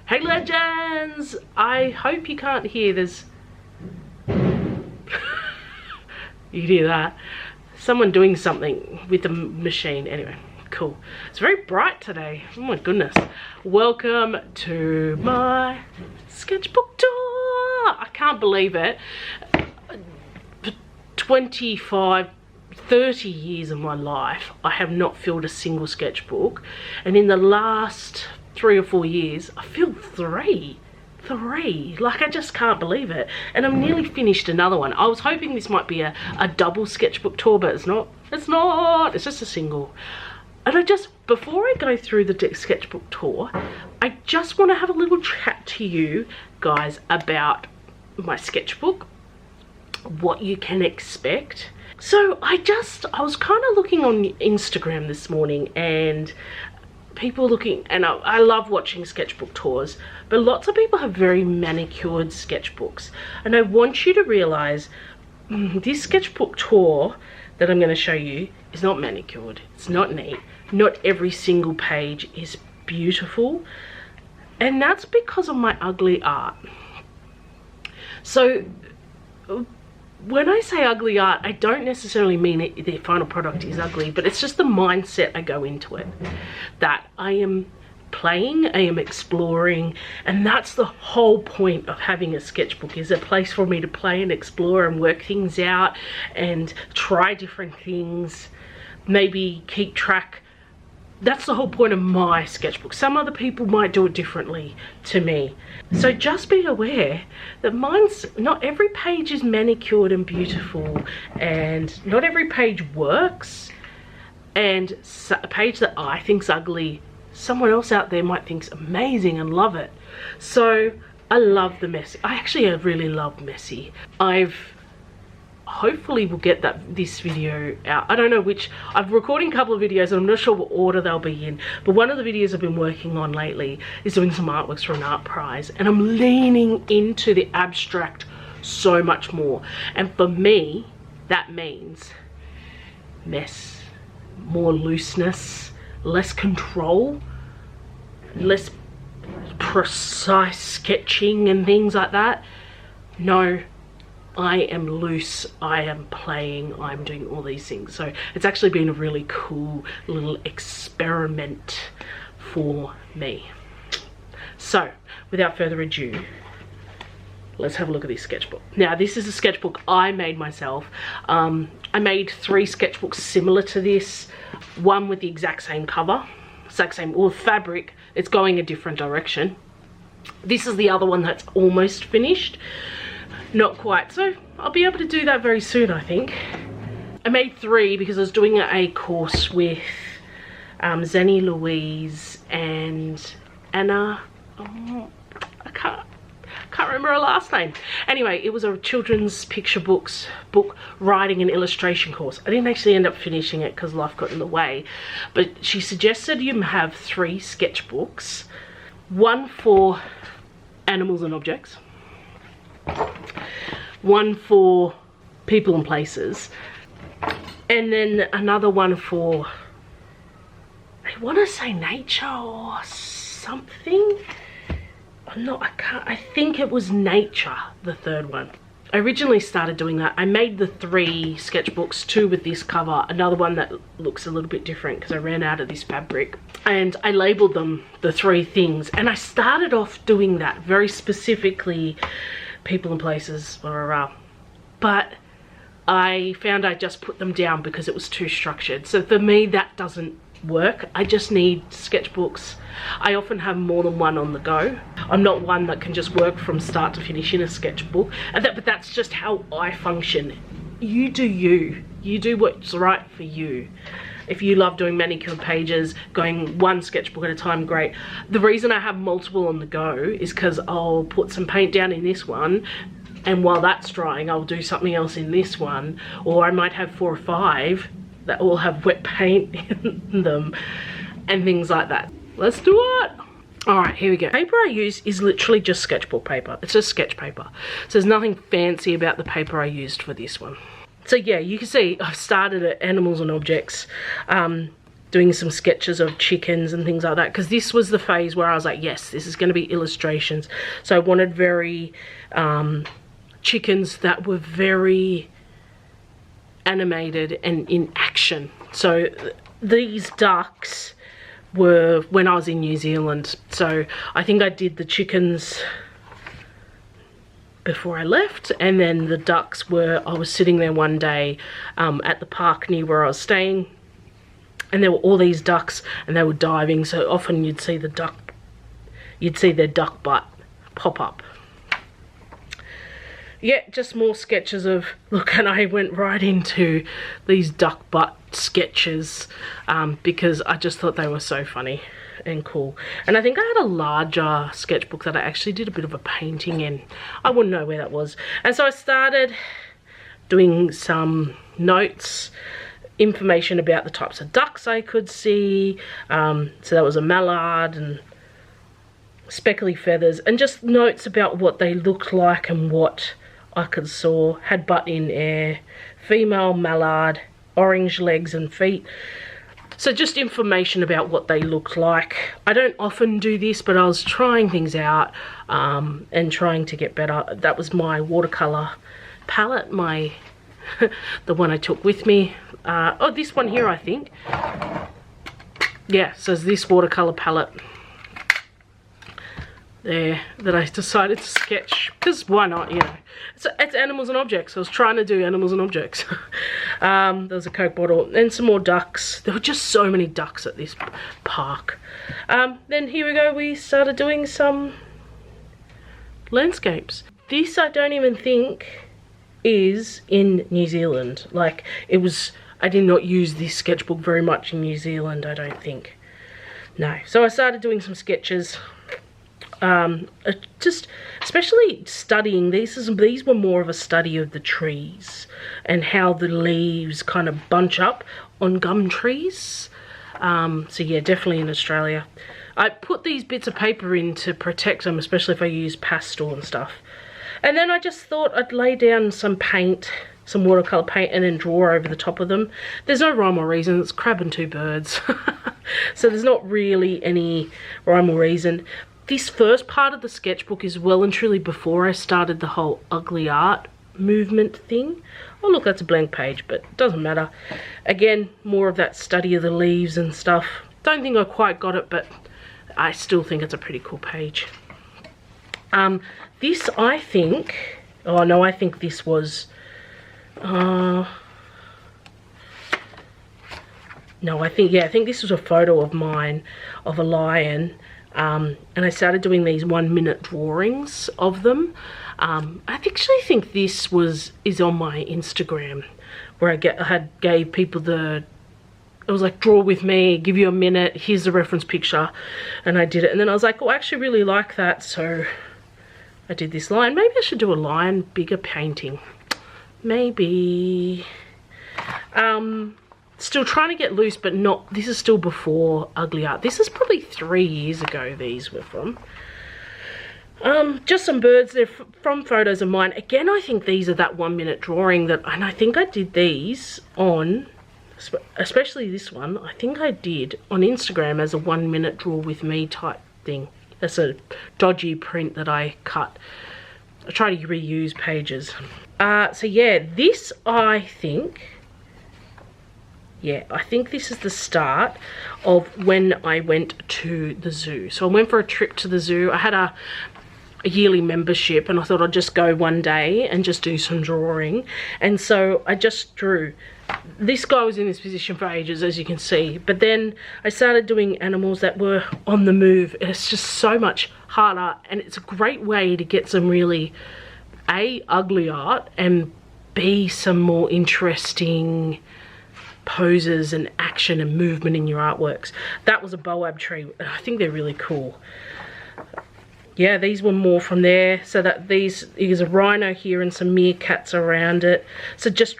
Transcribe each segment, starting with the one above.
Hey legends! I hope you can't hear this. You hear that? Someone doing something with the machine. Anyway, cool. It's very bright today. Oh my goodness. Welcome to my sketchbook tour. I can't believe it. 25, 30 years of my life, I have not filled a single sketchbook. And in the last 3 or 4 years, I filled three. Like, I just can't believe it. And I'm nearly finished another one. I was hoping this might be a double sketchbook tour, but it's not. It's just a single. And before I go through the sketchbook tour, I just want to have a little chat to you guys about my sketchbook, what you can expect. So I was kind of looking on Instagram this morning, and people looking, and I love watching sketchbook tours, but lots of people have very manicured sketchbooks. And I want you to realize this sketchbook tour that I'm going to show you is not manicured. It's not neat. Not every single page is beautiful, and that's because of my ugly art. So when I say ugly art, I don't necessarily mean the final product is ugly, but it's just the mindset I go into it. That I am playing, I am exploring, and that's the whole point of having a sketchbook, is a place for me to play and explore and work things out and try different things, maybe keep track. That's the whole point of my sketchbook. Some other people might do it differently to me. So just be aware that not every page is manicured and beautiful, and not every page works. And a page that I think's ugly, someone else out there might think's amazing and love it. So I love the messy. I really love messy. Hopefully we'll get this video out. I don't know which. I'm recording a couple of videos and I'm not sure what order they'll be in, but one of the videos I've been working on lately is doing some artworks for an art prize, and I'm leaning into the abstract so much more. And for me, that means mess, more looseness, less control, less precise sketching and things like that. No, I am loose, I am playing, I'm doing all these things. So it's actually been a really cool little experiment for me. So without further ado, let's have a look at this sketchbook. Now this is a sketchbook I made myself. I made 3 sketchbooks similar to this. One with the exact same cover, or fabric. It's going a different direction. This is the other one that's almost finished. Not quite, so I'll be able to do that very soon, I think. I made 3 because I was doing a course with Zenny Louise and Anna. I can't remember her last name. Anyway, it was a children's picture book writing and illustration course. I didn't actually end up finishing it because life got in the way, but she suggested you have 3 sketchbooks, one for animals and objects, one for people and places, and then another one for, I want to say nature or something. I think it was nature, the third one. I originally started doing that. I made the 3 sketchbooks, 2 with this cover, another one that looks a little bit different because I ran out of this fabric, and I labeled them the 3 things. And I started off doing that very specifically, people and places, blah, blah, blah. But I found I just put them down because it was too structured. So for me, that doesn't work. I just need sketchbooks. I often have more than one on the go. I'm not one that can just work from start to finish in a sketchbook, but that's just how I function. You do you. You do what's right for you. If you love doing manicured pages, going one sketchbook at a time, great. The reason I have multiple on the go is because I'll put some paint down in this one, and while that's drying, I'll do something else in this one, or I might have 4 or 5 that all have wet paint in them and things like that. Let's do it. All right, here we go. Paper I use is literally just sketchbook paper. It's just sketch paper. So there's nothing fancy about the paper I used for this one. So yeah, you can see I've started at animals and objects. doing some sketches of chickens and things like that, because this was the phase where I was like, yes, this is going to be illustrations. So I wanted very chickens that were very animated and in action. So these ducks were when I was in New Zealand. So I think I did the chickens before I left, and then the ducks were, I was sitting there one day at the park near where I was staying, and there were all these ducks and they were diving, so often you'd see the duck, you'd see their duck butt pop up. Yeah, just more sketches of, look, and I went right into these duck butt sketches because I just thought they were so funny and cool. And I think I had a larger sketchbook that I actually did a bit of a painting in. I wouldn't know where that was. And so I started doing some notes, information about the types of ducks I could see. So that was a mallard and speckly feathers, and just notes about what they looked like and what I could saw. Had butt in air, female mallard, orange legs and feet. So just information about what they looked like. I don't often do this, but I was trying things out and trying to get better. That was my watercolor palette, my the one I took with me. Oh, this one here, I think. Yeah, so it's this watercolor palette there that I decided to sketch, because why not, you know. It's animals and objects. I was trying to do animals and objects. There was a Coke bottle and some more ducks. There were just so many ducks at this park. Then here we go, we started doing some landscapes. This I don't even think is in New Zealand. Like, it was, I did not use this sketchbook very much in New Zealand, I don't think. No, so I started doing some sketches. Just especially studying these were more of a study of the trees and how the leaves kind of bunch up on gum trees. So yeah, definitely in Australia. I put these bits of paper in to protect them, especially if I use pastel and stuff. And then I just thought I'd lay down some paint, some watercolor paint, and then draw over the top of them. There's no rhyme or reason, it's crab and two birds. So there's not really any rhyme or reason. This first part of the sketchbook is well and truly before I started the whole ugly art movement thing. Oh look, that's a blank page, but it doesn't matter. Again, more of that study of the leaves and stuff. Don't think I quite got it, but I still think it's a pretty cool page. This I think, oh no, I think this was, no, I think this was a photo of mine of a lion. And I started doing these 1-minute drawings of them. I actually think this is on my Instagram, where I gave people it was like, draw with me, give you a minute, here's the reference picture, and I did it. And then I was like, oh, I actually really like that, so I did this lion. Maybe I should do a lion bigger painting. Maybe. Still trying to get loose, but not, this is still before ugly art. This is probably 3 years ago these were from. Just some birds, they're from photos of mine. Again, I think these are that 1-minute drawing and I think I did these on, especially this one, I think I did on Instagram as a 1-minute draw with me type thing. That's a dodgy print that I cut. I try to reuse pages. So yeah, this I think, yeah, I think this is the start of when I went to the zoo. So I went for a trip to the zoo. I had a yearly membership and I thought I'd just go one day and just do some drawing. And so I just drew. This guy was in this position for ages, as you can see. But then I started doing animals that were on the move. It's just so much harder, and it's a great way to get some really, A, ugly art, and B, some more interesting poses and action and movement in your artworks. That was a boab tree. I think they're really cool. Yeah, these were more from there. So that there's a rhino here and some meerkats around it. So just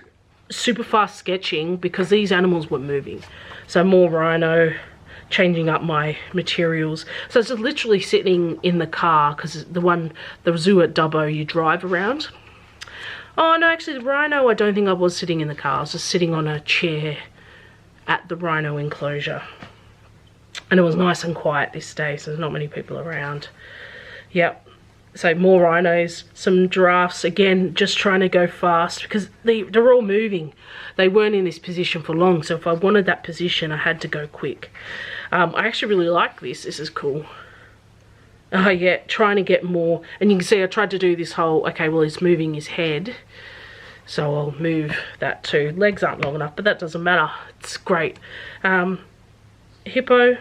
super fast sketching because these animals were moving. So more rhino, changing up my materials. So it's just literally sitting in the car, because the zoo at Dubbo you drive around. Oh no, actually the rhino, I don't think I was sitting in the car. I was just sitting on a chair at the rhino enclosure. And it was nice and quiet this day, so there's not many people around. Yep. So more rhinos, some giraffes, again, just trying to go fast because they're all moving. They weren't in this position for long, so if I wanted that position, I had to go quick. I actually really like this. This is cool. Yeah, trying to get more. And you can see I tried to do this whole, okay, well, he's moving his head, so I'll move that too. Legs aren't long enough, but that doesn't matter. It's great. Hippo.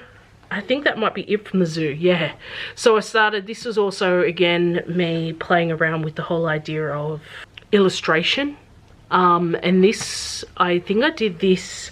I think that might be it from the zoo, yeah. So I started, this was also, again, me playing around with the whole idea of illustration. And this, I think I did this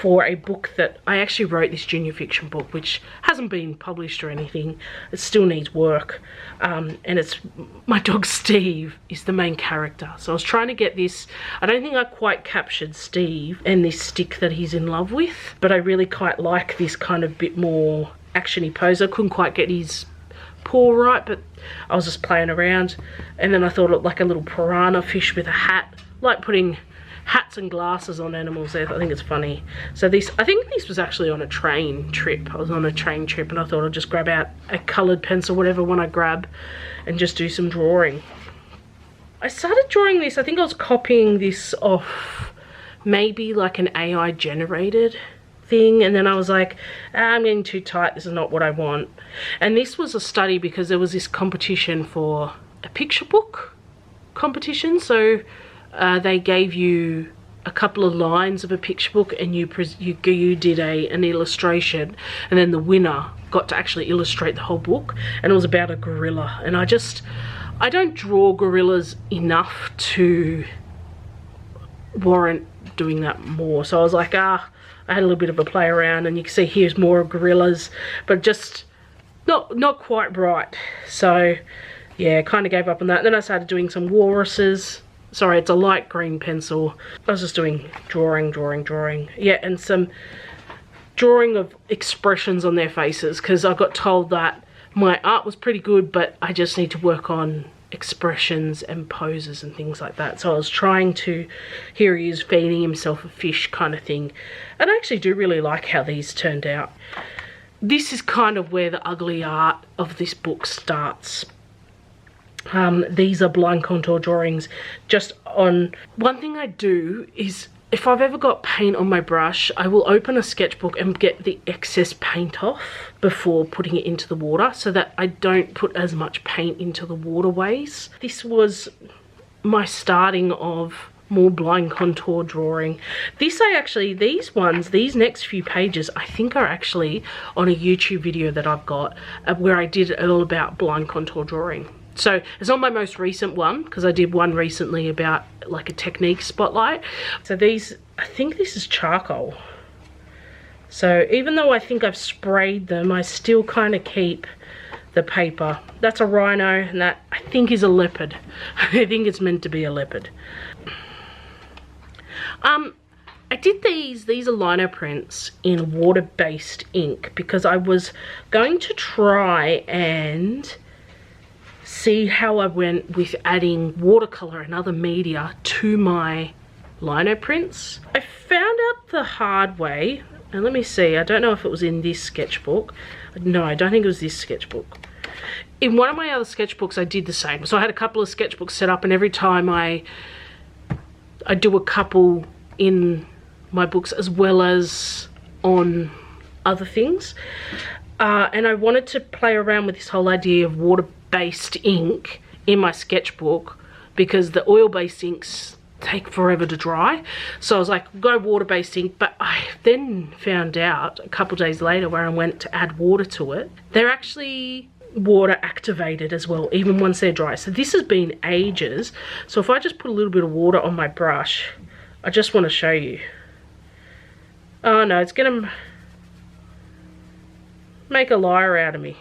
for a book that I actually wrote, this junior fiction book, which hasn't been published or anything. It still needs work. And it's, my dog Steve is the main character. So I was trying to get this, I don't think I quite captured Steve and this stick that he's in love with, but I really quite like this kind of bit more actiony pose. I couldn't quite get his paw right, but I was just playing around. And then I thought it looked like a little piranha fish with a hat, like putting hats and glasses on animals there. I think it's funny. So this, I think this was actually on a train trip. I was on a train trip and I thought I'd just grab out a coloured pencil, whatever one I grab, and just do some drawing. I started drawing this, I think I was copying this off maybe like an AI generated thing, and then I was like, I'm getting too tight, this is not what I want. And this was a study because there was this competition for a picture book competition. So they gave you a couple of lines of a picture book and you did an illustration, and then the winner got to actually illustrate the whole book, and it was about a gorilla. And I don't draw gorillas enough to warrant doing that more. So I was like, I had a little bit of a play around, and you can see here's more gorillas, but just not quite right. So yeah, kind of gave up on that. And then I started doing some walruses. Sorry, it's a light green pencil. I was just doing drawing. Yeah, and some drawing of expressions on their faces, because I got told that my art was pretty good, but I just need to work on expressions and poses and things like that. So I was trying to, here he is feeding himself a fish kind of thing. And I actually do really like how these turned out. This is kind of where the ugly art of this book starts. These are blind contour drawings just on, one thing I do is if I've ever got paint on my brush, I will open a sketchbook and get the excess paint off before putting it into the water, so that I don't put as much paint into the waterways. This was my starting of more blind contour drawing. These next few pages I think are actually on a YouTube video that I've got where I did all about blind contour drawing. So it's not my most recent one, because I did one recently about like a technique spotlight. So these, I think this is charcoal. So even though I think I've sprayed them, I still kind of keep the paper. That's a rhino, and that I think is a leopard. I think it's meant to be a leopard. I did these are lino prints in water-based ink because I was going to try and see how I went with adding watercolor and other media to my lino prints. I found out the hard way, and let me see, I don't know if it was in this sketchbook. No, I don't think it was this sketchbook. In one of my other sketchbooks I did the same. So I had a couple of sketchbooks set up, and every time I do a couple in my books as well as on other things. And I wanted to play around with this whole idea of water-based ink in my sketchbook, because the oil-based inks take forever to dry. So I was like, go water-based ink. But I then found out a couple days later, where I went to add water to it, they're actually water activated as well, even once they're dry. So this has been ages. So if I just put a little bit of water on my brush, I just want to show you. Oh no, it's gonna make a liar out of me.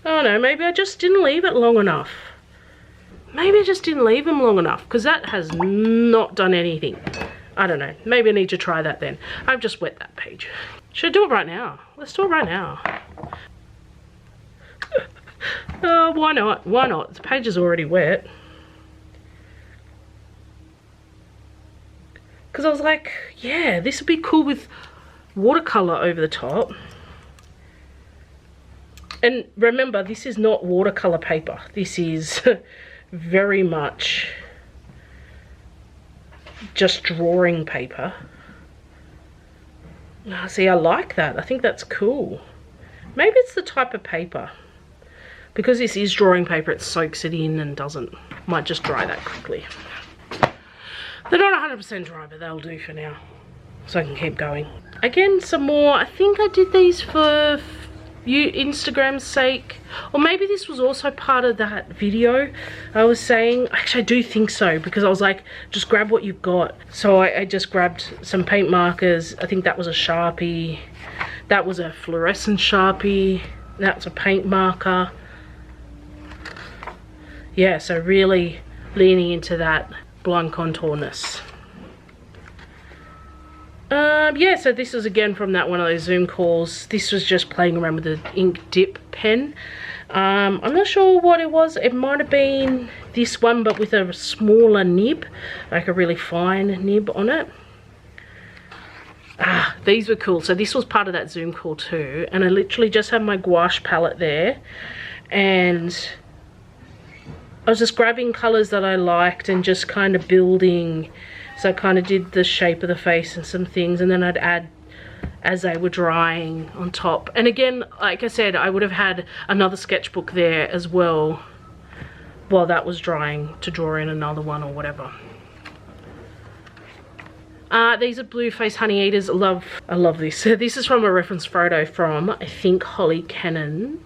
Oh no, maybe I just didn't leave it long enough. Maybe I just didn't leave them long enough, because that has not done anything. I don't know. Maybe I need to try that then. I've just wet that page. Should I do it right now? Let's do it right now. Oh, why not? Why not? The page is already wet. because I was like, yeah, this would be cool with watercolor over the top. And remember, this is not watercolor paper. This is very much just drawing paper. See, I like that. I think that's cool. Maybe it's the type of paper. Because this is drawing paper, it soaks it in and doesn't. Might just dry that quickly. They're not 100% dry, but they'll do for now. So I can keep going. Again, some more. I think I did these for Instagram's sake. Or maybe this was also part of that video I was saying. Actually, I do think so, because I was like, just grab what you've got. So I just grabbed some paint markers. I think that was a Sharpie. That was a fluorescent Sharpie. That's a paint marker. Yeah, so really leaning into that blind contourness. Yeah, so this was again from that one of those Zoom calls. This was just playing around with the ink dip pen. I'm not sure what it was. It might have been this one, but with a smaller nib, like a really fine nib on it. These were cool. So this was part of that Zoom call too, and I literally just had my gouache palette there, and I was just grabbing colors that I liked and just kind of building. So I kind of did the shape of the face and some things, and then I'd add as they were drying on top. And again, like I said, I would have had another sketchbook there as well while that was drying to draw in another one or whatever. These are Blue Face Honey Eaters. I love this. So this is from a reference photo from, I think, Holly Cannon's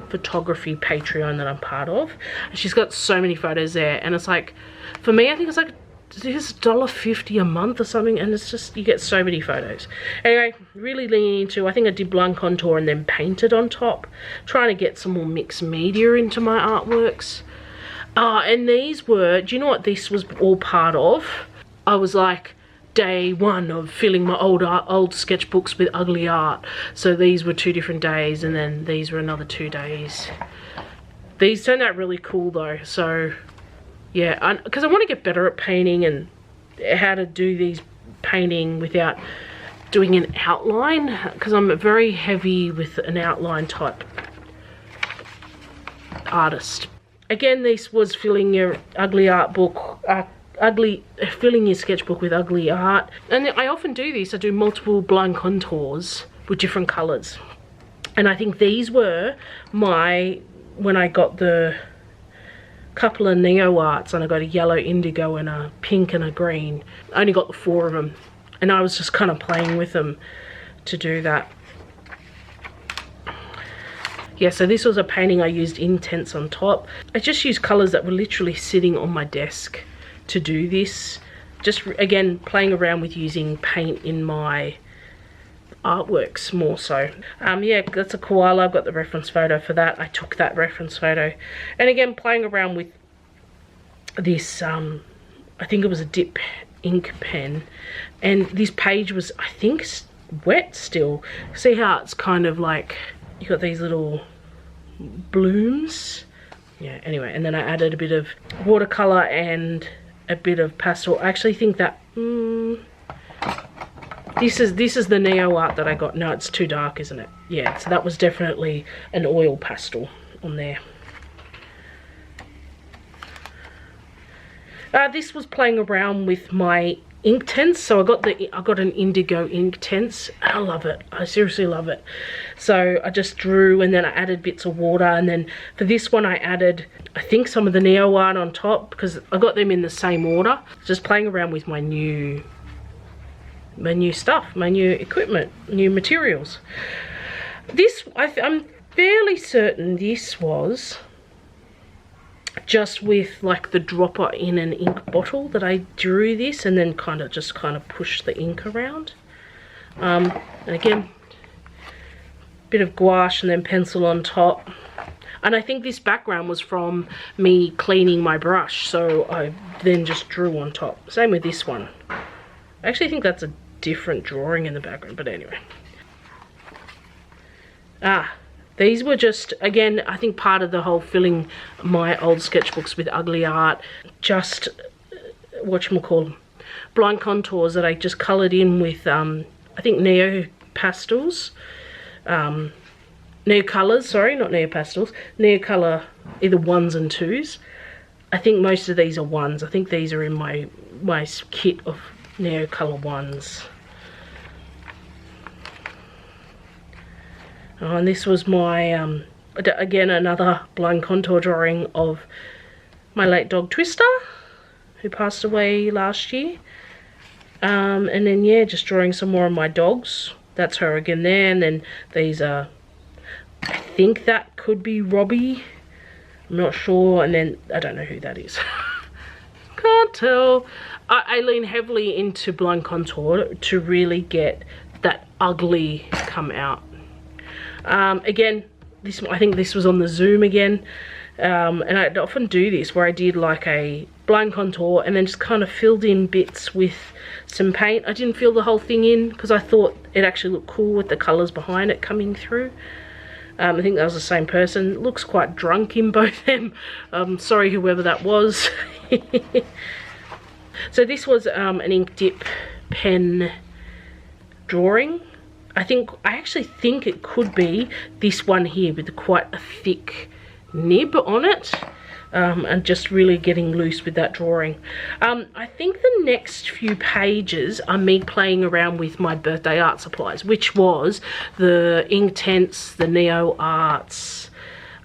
photography Patreon that I'm part of. And she's got so many photos there, and it's like, for me, I think it's like this $1.50 a month or something, and it's just, you get so many photos. Anyway, really leaning into, I think I did blind contour and then painted on top, trying to get some more mixed media into my artworks. And these were, do you know what this was all part of? I was like, day one of filling my old sketchbooks with ugly art. So these were 2 different days, and then these were another 2 days. These turned out really cool though, so yeah, because I want to get better at painting and how to do these painting without doing an outline, because I'm very heavy with an outline type artist. Again, this was filling your ugly art book, filling your sketchbook with ugly art. And I often do this. I do multiple blind contours with different colors. And I think these were when I got the couple of neo arts, and I got a yellow indigo and a pink and a green. I only got the 4 of them, and I was just kind of playing with them to do that. Yeah, so this was a painting I used Intense on top. I just used colors that were literally sitting on my desk to do this. Just again, playing around with using paint in my artworks more so. Yeah, that's a koala. I've got the reference photo for that. I took that reference photo, and again, playing around with this I think it was a dip ink pen, and this page was, I think, wet still. See how it's kind of like you got these little blooms. Yeah, anyway, and then I added a bit of watercolor and a bit of pastel. I actually think that this is the neo art that I got. No, it's too dark, isn't it? Yeah, so that was definitely an oil pastel on there. This was playing around with my Inktense. So I got an indigo Inktense. I love it. I seriously love it. So I just drew, and then I added bits of water, and then for this one I added, I think, some of the neo art on top, because I got them in the same order. Just playing around with my new stuff, my new equipment, new materials. This, I'm fairly certain this was just with like the dropper in an ink bottle that I drew this, and then kind of pushed the ink around. And again, bit of gouache and then pencil on top. And I think this background was from me cleaning my brush, so I then just drew on top. Same with this one. I actually think that's a different drawing in the background, but anyway. These were just, again, I think part of the whole filling my old sketchbooks with ugly art, just, whatchamacallit, blind contours that I just coloured in with, I think Neo Pastels. Neo Colours, sorry, not Neo Pastels. Neo Colour, either 1s and 2s. I think most of these are 1s. I think these are in my kit of Neo Colour 1s. Oh, and this was my, again, another blind contour drawing of my late dog Twister, who passed away last year. And then, yeah, just drawing some more of my dogs. That's her again there. And then these are, I think that could be Robbie. I'm not sure. And then, I don't know who that is. Can't tell. I lean heavily into blind contour to really get that ugly come out. Again, I think this was on the Zoom again, and I'd often do this where I did like a blind contour and then just kind of filled in bits with some paint. I didn't fill the whole thing in because I thought it actually looked cool with the colours behind it coming through. I think that was the same person. It looks quite drunk in both them. Sorry whoever that was. So this was an ink dip pen drawing. I actually think it could be this one here with quite a thick nib on it, and just really getting loose with that drawing. I think the next few pages are me playing around with my birthday art supplies, which was the Inktense, the Neo Arts.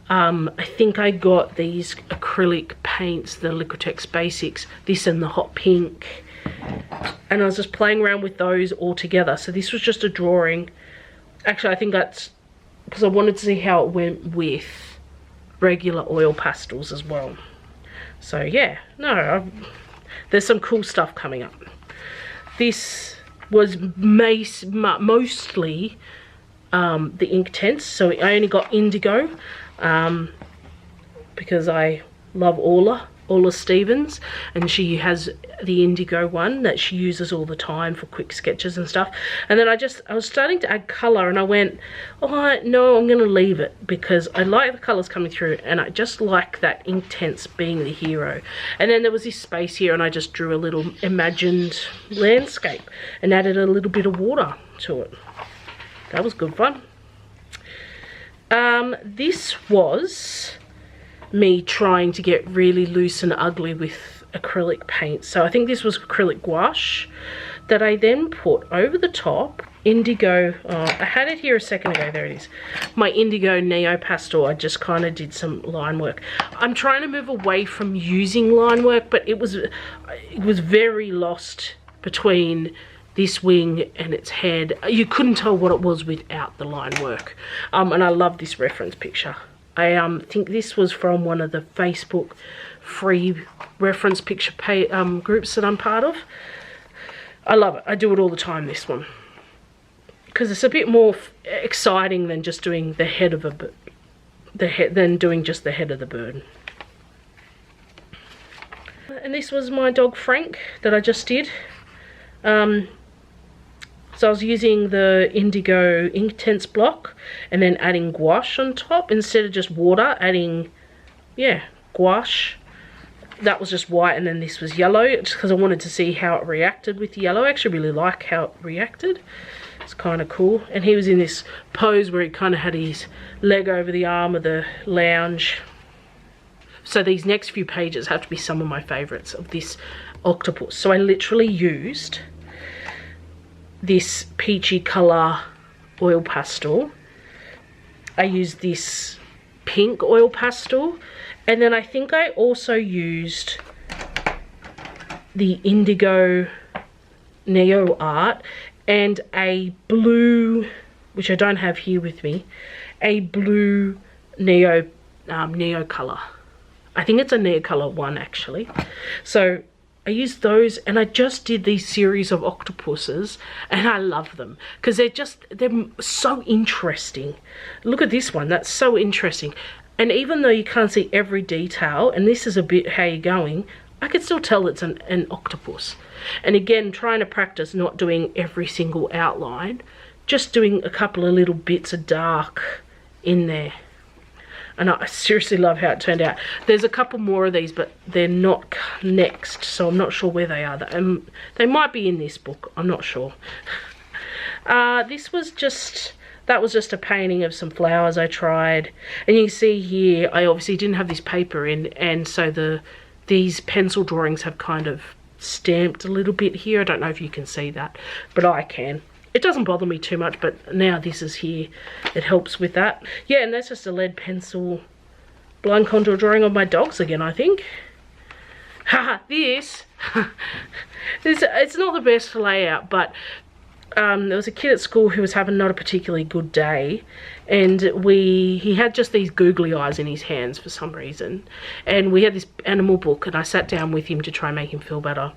I think I got these acrylic paints, the Liquitex Basics, this and the Hot Pink. And I was just playing around with those all together. So this was just a drawing. Actually, I think that's because I wanted to see how it went with regular oil pastels as well. So yeah, no, there's some cool stuff coming up. This was mostly the Inktense. So I only got indigo because I love Orla Stevens, and she has the indigo one that she uses all the time for quick sketches and stuff. And then I was starting to add colour, and I went, oh no, I'm going to leave it because I like the colours coming through, and I just like that Inktense being the hero. And then there was this space here, and I just drew a little imagined landscape and added a little bit of water to it. That was good fun. This was me trying to get really loose and ugly with acrylic paint. So I think this was acrylic gouache that I then put over the top indigo. I had it here a second ago. There it is. My indigo Neo Pastel. I just kind of did some line work. I'm trying to move away from using line work, but it was very lost between this wing and its head. You couldn't tell what it was without the line work. And I love this reference picture. I think this was from one of the Facebook free reference picture groups that I'm part of. I love it. I do it all the time, this one. Because it's a bit more exciting than just doing the head of a bird. Than doing just the head of the bird. And this was my dog Frank that I just did. So I was using the indigo Inktense block and then adding gouache on top instead of just water, adding, yeah, gouache. That was just white, and then this was yellow, just because I wanted to see how it reacted with the yellow. I actually really like how it reacted. It's kind of cool. And he was in this pose where he kind of had his leg over the arm of the lounge. So these next few pages have to be some of my favorites of this octopus. So I literally used this peachy color oil pastel. I used this pink oil pastel, and then I think I also used the indigo Neo Art and a blue, which I don't have here with me, a blue Neo color. I think it's a Neo color one actually. So I used those, and I just did these series of octopuses, and I love them because they're so interesting. Look at this one, that's so interesting. And even though you can't see every detail, and this is a bit how you're going, I can still tell it's an octopus. And again, trying to practice not doing every single outline, just doing a couple of little bits of dark in there. and I seriously love how it turned out. There's a couple more of these, but they're not next, so I'm not sure where they are. They might be in this book, I'm not sure. This was just, that was just a painting of some flowers I tried. And you can see here, I obviously didn't have this paper in, and so these pencil drawings have kind of stamped a little bit here. I don't know if you can see that, but I can. It doesn't bother me too much, but now this is here, it helps with that. Yeah, and that's just a lead pencil blind contour drawing of my dogs again, I think. Haha, this, it's not the best layout, but there was a kid at school who was having not a particularly good day, and he had just these googly eyes in his hands for some reason, and we had this animal book, and I sat down with him to try and make him feel better.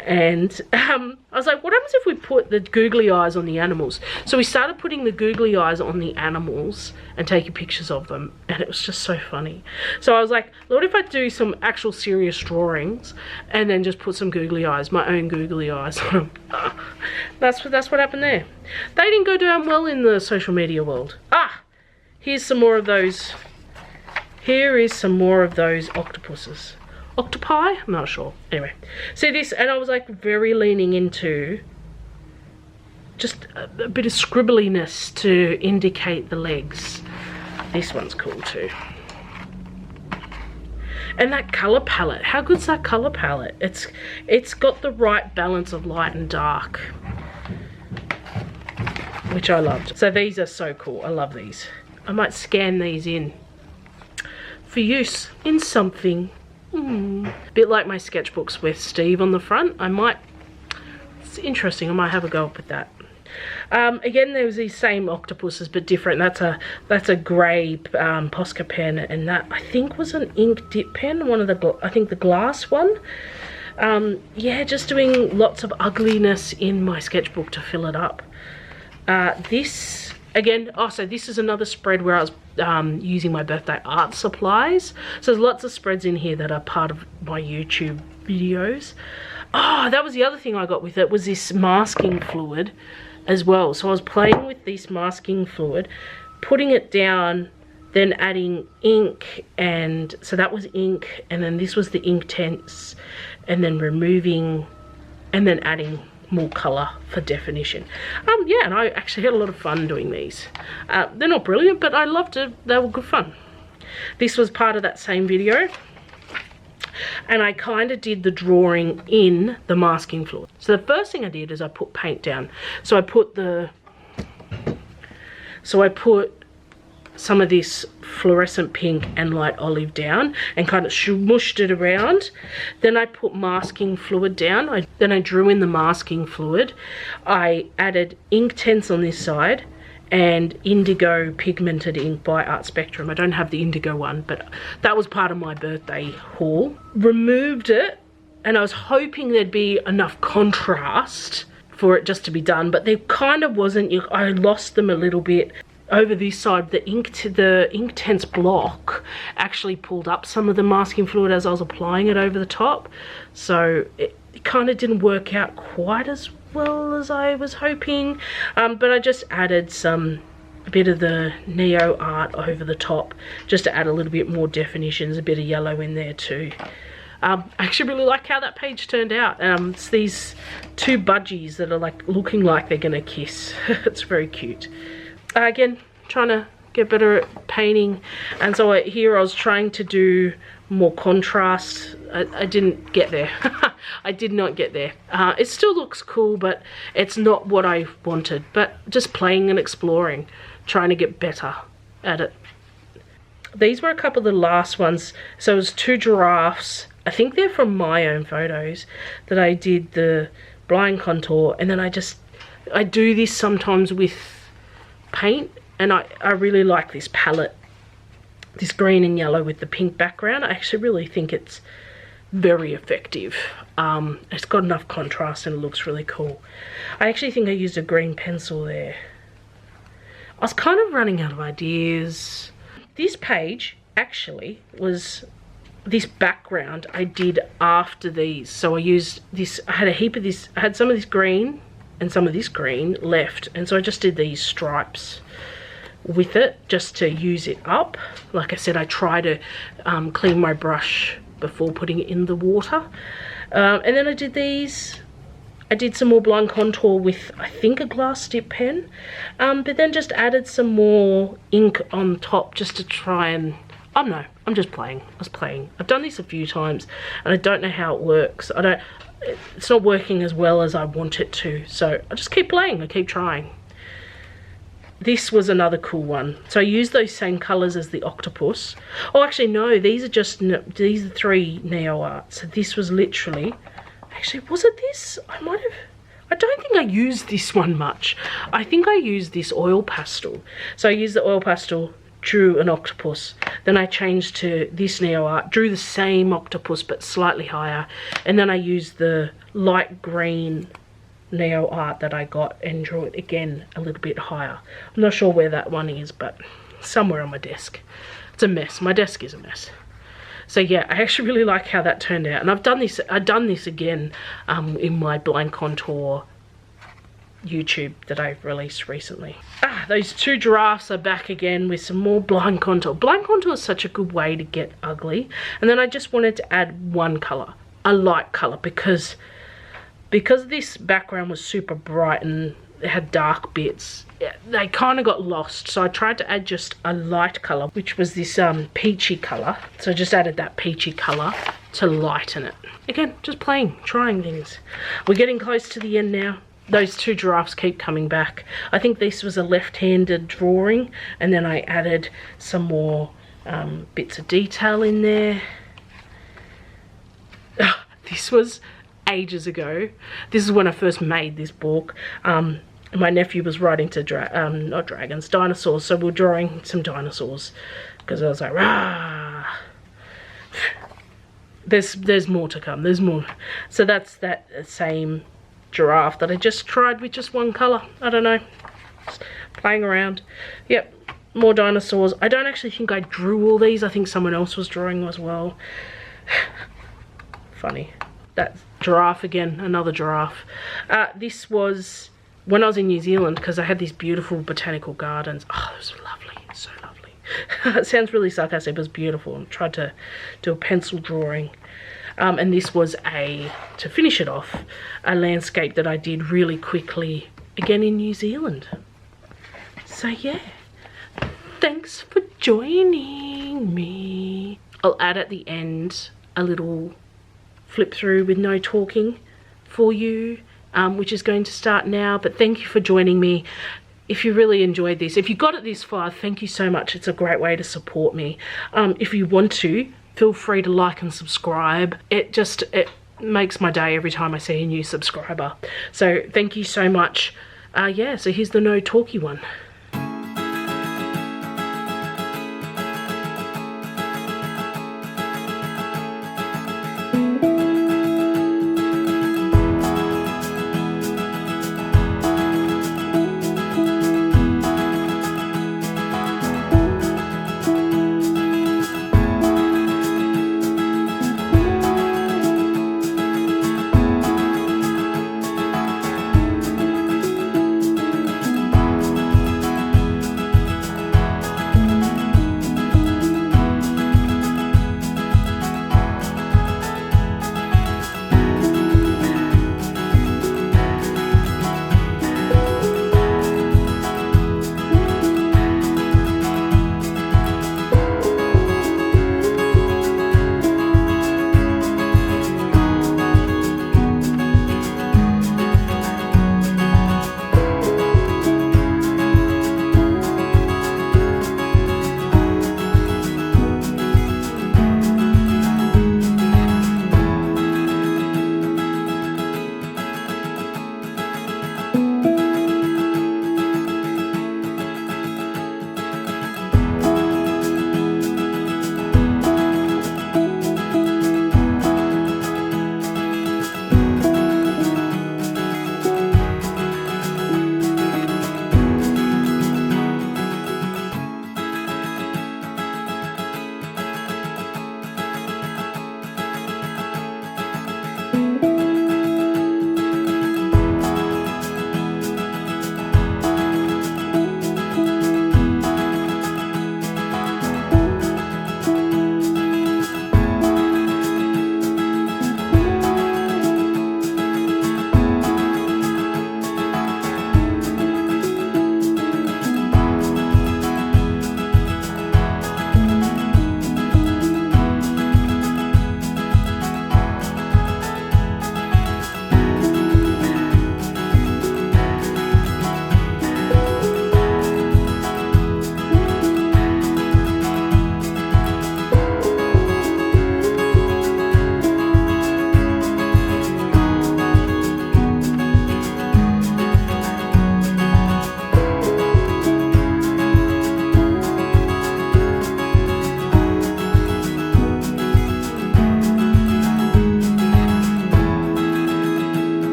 And I was like, what happens if we put the googly eyes on the animals? So we started putting the googly eyes on the animals and taking pictures of them, and it was just so funny. So I was like, what if I do some actual serious drawings and then just put some googly eyes, my own googly eyes on them. That's what happened there. They didn't go down well in the social media world. Here's some more of those. Here is some more of those octopuses. Octopi? I'm not sure. Anyway, see this, and I was like very leaning into just a bit of scribbliness to indicate the legs. This one's cool too. And that colour palette, how good's that colour palette? It's got the right balance of light and dark, which I loved. So these are so cool. I love these. I might scan these in for use in something. Bit like my sketchbooks with Steve on the front. It's interesting, I might have a go up with that. Again, there was these same octopuses but different. That's a grey Posca pen, and that I think was an ink dip pen, one of the, I think the glass one. Yeah, just doing lots of ugliness in my sketchbook to fill it up. This again, so this is another spread where I was using my birthday art supplies. So there's lots of spreads in here that are part of my YouTube videos. That was the other thing I got with it, was this masking fluid as well. So I was playing with this masking fluid, putting it down, then adding ink, and so that was ink, and then this was the Inktense, and then removing and then adding more colour for definition. Yeah, and I actually had a lot of fun doing these. They're not brilliant, but I loved it. They were good fun. This was part of that same video, and I kind of did the drawing in the masking fluid. So the first thing I did is I put paint down. So I put some of this fluorescent pink and light olive down and kind of smooshed it around. Then I put masking fluid down. Then I drew in the masking fluid. I added Inktense on this side and indigo pigmented ink by Art Spectrum. I don't have the indigo one, but that was part of my birthday haul. Removed it, and I was hoping there'd be enough contrast for it just to be done, but there kind of wasn't. I lost them a little bit. Over this side, the Inktense block actually pulled up some of the masking fluid as I was applying it over the top, so it kind of didn't work out quite as well as I was hoping. But I just added a bit of the Neo art over the top just to add a little bit more definitions, a bit of yellow in there too. I actually really like how that page turned out. It's these two budgies that are like looking like they're gonna kiss. It's very cute. Again, trying to get better at painting, and so here I was trying to do more contrast. I didn't get there. I did not get there. It still looks cool, but it's not what I wanted. But just playing and exploring, trying to get better at it. These were a couple of the last ones. So it was two giraffes. I think they're from my own photos that I did the blind contour, and then I do this sometimes with paint, and I really like this palette, this green and yellow with the pink background. I actually really think it's very effective. It's got enough contrast and it looks really cool. I actually think I used a green pencil there. I was kind of running out of ideas. This page actually was this background I did after these. So I used this, I had a heap of this, I had some of this green and some of this green left, and so I just did these stripes with it just to use it up. Like I said, I try to clean my brush before putting it in the water. And then I did these. I did some more blind contour with, I think, a glass dip pen, but then just added some more ink on top just to try and, I don't know, I'm just playing. I was playing. I've done this a few times and I don't know how it works. It's not working as well as I want it to, so I just keep playing, I keep trying. This was another cool one. So I used those same colours as the octopus. Oh, actually no, these are 3 Neo Art. So this was literally, actually, was it this? I don't think I used this one much. I think I used this oil pastel. So I used the oil pastel, drew an octopus. Then I changed to this Neo Art, drew the same octopus but slightly higher. And then I used the light green Neo Art that I got and drew it again a little bit higher. I'm not sure where that one is, but somewhere on my desk. It's a mess. My desk is a mess. So yeah, I actually really like how that turned out. And I've done this again in my blind contour YouTube that I've released recently. Those 2 giraffes are back again with some more blind contour. Blind contour is such a good way to get ugly. And then I just wanted to add one colour, a light colour, because this background was super bright and it had dark bits. They kind of got lost, so I tried to add just a light colour, which was this peachy colour. So I just added that peachy colour to lighten it. Again, just playing, trying things. We're getting close to the end now. Those 2 giraffes keep coming back. I think this was a left-handed drawing, and then I added some more bits of detail in there. This was ages ago. This is when I first made this book. My nephew was writing to not dragons, dinosaurs, so we were drawing some dinosaurs because I was like, rah. There's more to come. There's more. So that's that same giraffe that I just tried with just one colour. I don't know, just playing around. Yep, more dinosaurs. I don't actually think I drew all these. I think someone else was drawing as well. Funny. That giraffe again, another giraffe. This was when I was in New Zealand because I had these beautiful botanical gardens. Oh, it was lovely, so lovely. It sounds really sarcastic, but it was beautiful. I tried to do a pencil drawing. And this was to finish it off, a landscape that I did really quickly, again in New Zealand. So yeah, thanks for joining me. I'll add at the end a little flip through with no talking for you, which is going to start now, but thank you for joining me. If you really enjoyed this, if you got it this far, thank you so much. It's a great way to support me. If you want to, feel free to like and subscribe. It makes my day every time I see a new subscriber. So thank you so much. Yeah, so here's the no talky one.